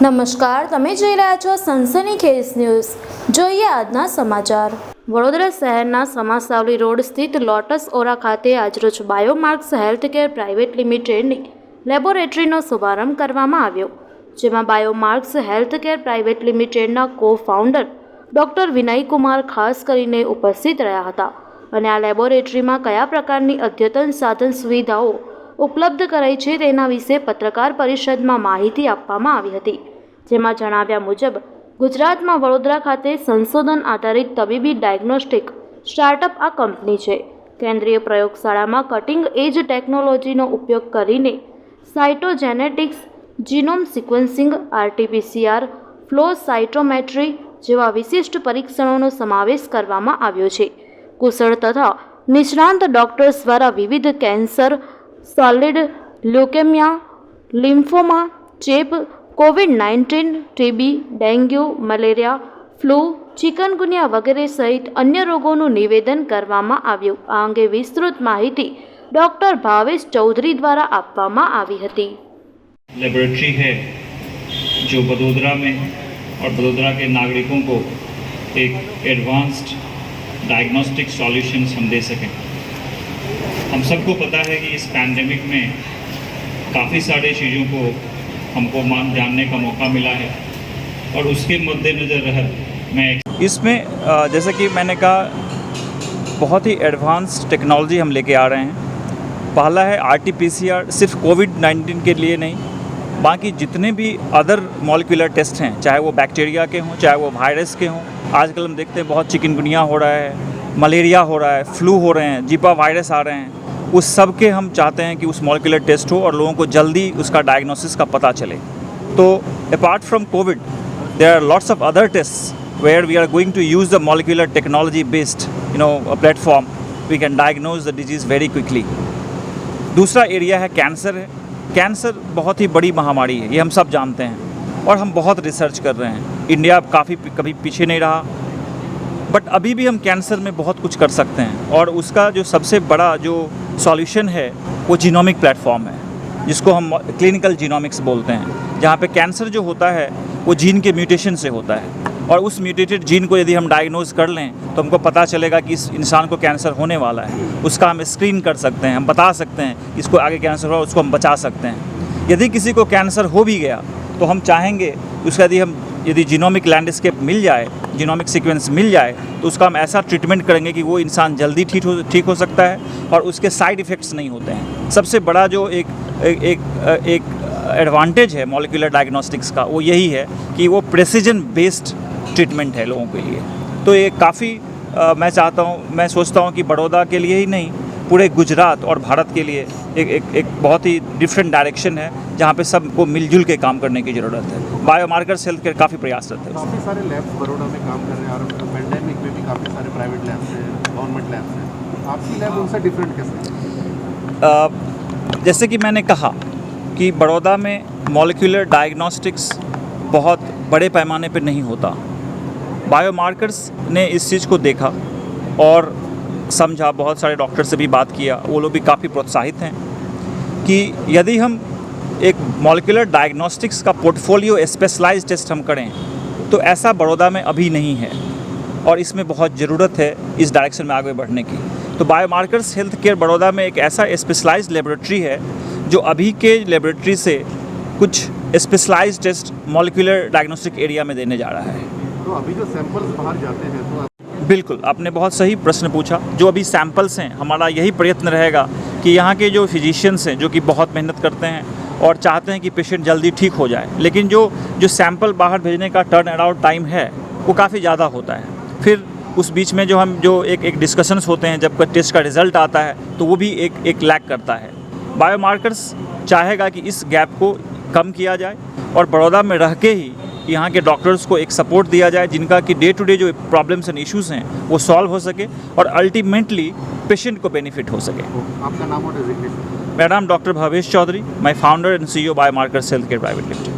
નમસ્કાર, તમે જોઈ રહ્યા છો સનસનીખેજ ન્યૂઝ। જોઈએ આજના સમાચાર। વડોદરા શહેરના સમાસાવલી રોડ સ્થિત લોટસ ઓરા ખાતે આજરોજ બાયોમાર્ક્સ હેલ્થકેર પ્રાઇવેટ લિમિટેડની લેબોરેટરીનો શુભારંભ કરવામાં આવ્યો, જેમાં બાયોમાર્ક્સ હેલ્થકેર પ્રાઇવેટ લિમિટેડના કો-ફાઉન્ડર ડૉક્ટર વિનયકુમાર ખાસ કરીને ઉપસ્થિત રહ્યા હતા અને આ લેબોરેટરીમાં કયા પ્રકારની અદ્યતન સાધન સુવિધાઓ ઉપલબ્ધ કરાઈ છે તેના વિશે પત્રકાર પરિષદમાં માહિતી આપવામાં આવી હતી, જેમાં જણાવ્યા મુજબ ગુજરાતમાં વડોદરા ખાતે સંશોધન આધારિત તબીબી ડાયગ્નોસ્ટિક સ્ટાર્ટઅપ આ કંપની છે। કેન્દ્રીય પ્રયોગશાળામાં કટિંગ એજ ટેકનોલોજીનો ઉપયોગ કરીને સાયટોજેનેટિક્સ, જીનોમ સિક્વન્સિંગ, RT-PCR, ફ્લો સાયટોમેટ્રી જેવા વિશિષ્ટ પરીક્ષણોનો સમાવેશ કરવામાં આવ્યો છે। કુશળ તથા નિષ્ણાંત ડોક્ટર્સ દ્વારા વિવિધ કેન્સર, સોલિડ લ્યુકેમિયા, લિમ્ફોમા, ચેપ, COVID-19, TB, dengue, malaria, flu, chikungunya વગેરે સહિત અન્ય રોગોનું નિવેદન કરવામાં આવ્યું। આ અંગે વિસ્તૃત માહિતી ડૉક્ટર ભાવેશ ચૌધરી દ્વારા આપવામાં આવી હતી। लेबोरेटरी है जो बड़ोदरा में और बड़ोदरा के नागरिकों को एक एडवांस्ड डायग्नोस्टिक सॉल्यूशंस हम दे सकें। हम सबको पता है कि इस पैंडेमिक में काफ़ी सारी चीज़ों को हमको जानने का मौका मिला है और उसके मद्देनज़र रह मैं इसमें जैसे कि मैंने कहा, बहुत ही एडवांस्ड टेक्नोलॉजी हम लेके आ रहे हैं। पहला है RT-PCR, सिर्फ कोविड-19 के लिए नहीं, बाकी जितने भी अदर मॉलिक्यूलर टेस्ट हैं, चाहे वो बैक्टीरिया के हों, चाहे वो वायरस के हों। आजकल हम देखते हैं बहुत चिकनगुनिया हो रहा है, मलेरिया हो रहा है, फ्लू हो रहे हैं, जीपा वायरस आ रहे हैं। उस सब के हम चाहते हैं कि उस मॉलिक्यूलर टेस्ट हो और लोगों को जल्दी उसका डायग्नोसिस का पता चले। तो apart from COVID there are lots of other test where we are going to use the molecular technology based platform, we can diagnose the disease very quickly. दूसरा एरिया है कैंसर है। कैंसर बहुत ही बड़ी महामारी है, ये हम सब जानते हैं और हम बहुत रिसर्च कर रहे हैं। इंडिया कभी पीछे नहीं रहा, बट अभी भी हम कैंसर में बहुत कुछ कर सकते हैं और उसका जो सबसे बड़ा जो सॉल्यूशन है वो जीनोमिक प्लेटफॉर्म है, जिसको हम क्लिनिकल जीनोमिक्स बोलते हैं, जहाँ पे कैंसर जो होता है वो जीन के म्यूटेशन से होता है और उस म्यूटेटेड जीन को यदि हम डायग्नोज कर लें तो हमको पता चलेगा कि इस इंसान को कैंसर होने वाला है। उसका हम स्क्रीन कर सकते हैं, हम बता सकते हैं कि इसको आगे कैंसर हुआ, उसको हम बचा सकते हैं। यदि किसी को कैंसर हो भी गया तो हम चाहेंगे उसका यदि जीनोमिक लैंडस्केप मिल जाए, जीनोमिक सीक्वेंस मिल जाए, तो उसका हम ऐसा ट्रीटमेंट करेंगे कि वो इंसान जल्दी ठीक हो सकता है और उसके साइड इफ़ेक्ट्स नहीं होते हैं। सबसे बड़ा जो एक एडवांटेज है मॉलिक्यूलर डायग्नोस्टिक्स का, वो यही है कि वो प्रेसिजन बेस्ड ट्रीटमेंट है लोगों के लिए। तो ये काफ़ी मैं सोचता हूँ कि बड़ौदा के लिए ही नहीं, पूरे गुजरात और भारत के लिए एक बहुत ही डिफरेंट डायरेक्शन है, जहाँ पे सबको मिलजुल के काम करने की ज़रूरत है। बायोमार्कर्स हेल्थ केयर काफ़ी प्रयासरत है। काफ़ी सारे लैब्स बड़ौदा में काम कर रहे हैं और पेंडेमिक में भी काफ़ी सारे प्राइवेट लैब्स हैं, गवर्नमेंट लैब्स हैं। आपकी लैब उनसे डिफरेंट कैसे है? जैसे कि मैंने कहा कि बड़ौदा में मॉलिक्यूलर डायग्नोस्टिक्स बहुत बड़े पैमाने पर नहीं होता। बायोमार्कर्स ने इस चीज़ को देखा और समझा, बहुत सारे डॉक्टर से भी बात किया, वो लोग भी काफ़ी प्रोत्साहित हैं कि यदि हम एक मॉलिक्यूलर डायग्नोस्टिक्स का पोर्टफोलियो स्पेशलाइज्ड टेस्ट हम करें तो ऐसा बड़ौदा में अभी नहीं है और इसमें बहुत ज़रूरत है इस डायरेक्शन में आगे बढ़ने की। तो बायोमार्कर्स हेल्थ केयर बड़ौदा में एक ऐसा स्पेशलाइज्ड लेबोरेटरी है जो अभी के लेबोरेटरी से कुछ specialized test molecular diagnostic area में देने जा रहा है। तो अभी जो सैंपल्स बाहर जाते हैं तो बिल्कुल, आपने बहुत सही प्रश्न पूछा। जो अभी सैंपल्स हैं, हमारा यही प्रयत्न रहेगा कि यहाँ के जो फिजिशियंस हैं, जो कि बहुत मेहनत करते हैं और चाहते हैं कि पेशेंट जल्दी ठीक हो जाए, लेकिन जो सैंपल बाहर भेजने का टर्न अराउंड टाइम है वो काफ़ी ज़्यादा होता है। फिर उस बीच में जो एक डिस्कशंस होते हैं, जब टेस्ट का रिज़ल्ट आता है तो वो भी एक लैग करता है। बायोमार्कर्स चाहेगा कि इस गैप को कम किया जाए और बड़ौदा में रह के ही यहाँ के डॉक्टर्स को एक सपोर्ट दिया जाए, जिनका कि डे टू डे जो प्रॉब्लम्स एंड इश्यूज़ हैं वो सॉल्व हो सके और अल्टीमेटली पेशेंट को बेनिफिट हो सके। आपका नाम और डेजिग्नेशन? मेरा नाम doctor Bhavesh Chaudhary, my founder and CEO Biomarkers health care private limited.